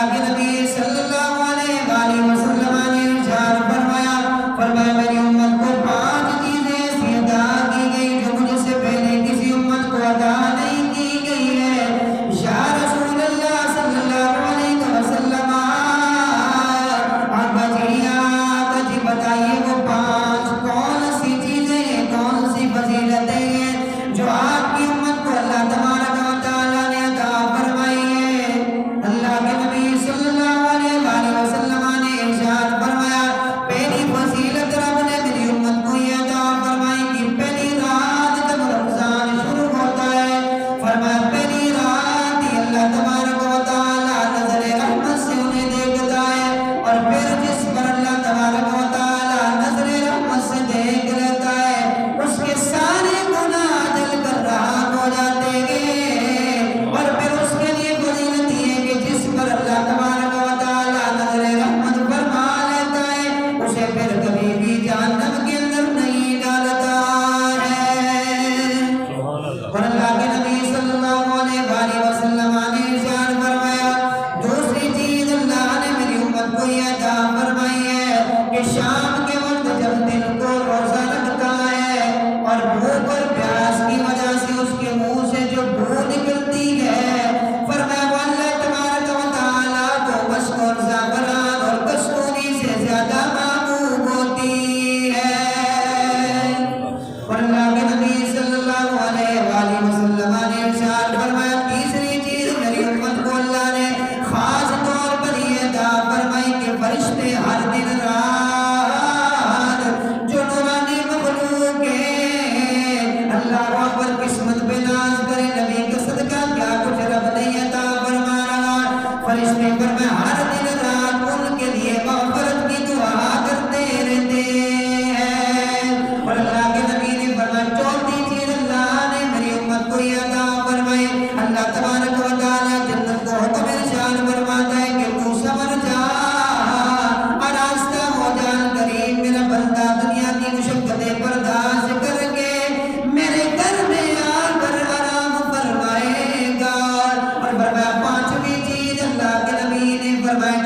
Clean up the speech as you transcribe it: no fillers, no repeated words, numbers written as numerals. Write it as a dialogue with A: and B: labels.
A: اللہ کے نبی صلی اللہ علیہ وآلہ وسلم نے ارشاد فرمایا میری امت کو 5 چیزیں ایسی عطا کی گئی جو مجھ سے پہلے کسی امت کو عطا نہیں کی گئی ہے۔ یا رسول اللہ صلی اللہ علیہ وسلم آقا جی بتائیے وہ 5 کون سی چیزیں ہیں، کون سی فضیلتیں ہیں جو آپ کی امت کو اللہ تبارک و تعالیٰ نے عطا فرمائی ہے۔ اللہ کے نبی صلی اللہ علیہ وآلہ وسلم نے ارشاد فرمایا پہلی فضیلت رب نے میری امت کو یہ عطا فرمائی کہ پہلی رات جب رمضان شروع ہوتا ہے، فرمایا پہلی رات ہی اللہ تبارک و تعالیٰ نظر رحمت سے انہیں دیکھتا ہے، اور پھر جس پر اللہ تبارک و تعالیٰ نظر رحمت سے دیکھ لیتا ہے اس کے سارے گناہ جل کر راحت ہو جاتے ہیں، اور پھر اس کے لیے فضیلت یہ ہے کہ جس پر اللہ تبارک و تعالیٰ نظر رحمت فرما لیتا ہے اسے پھر کبھی بھی جہنم کے اندر نہیں ڈالتا ہے۔ اور اللہ کے نبی صلی اللہ علیہ وآلہ وسلم نے ارشاد فرمایا دوسری چیز اللہ نے میری امت کو یہ عطا فرمائی ہے کہ شام کے وقت جب دل کو روزہ رکھتا ہے اور بھوک اور پیاس کی وجہ سے اس کے منہ سے جو بو نکلتی ہے، فرمایا وہ اللہ تبارک و تعالیٰ کو مشک اور زعفران اور کستوری سے زیادہ محبوب ہوتی ہے۔ اور اللہ کے نبی صلی اللہ علیہ وآلہ وسلم نے ارشاد فرمایا تیسری چیز میری امت کو اللہ نے خاص طور پر یہ عطا فرمائی کہ فرشتے ہر دن رات جو نورانی مخلوق ہیں اللہ اکبر قسمت پہ ناز کرے نبی کا صدقہ کیا کچھ رب نے عطا فرما رہا، فرشتے فرمایا ہر دن رات ان کے لیے مغفرت کی دعا کرتے رہتے ہیں۔ اور اللہ کے نبی نے فرمایا چوتھی چیز اللہ نے میری امت کو یہ عطا فرمائی، اللہ تبارک و تعالیٰ جنت کو حکم ارشاد فرماتا ہے کہ تو سمجھ جا آراستہ ہو جان قریب میرا بندہ دنیا کی مشقتیں برداشت کر کے میرے گھر میں آ کر آرام فرمائے گا۔ اور فرمایا 5ویں چیز اللہ کے نبی نے فرمایا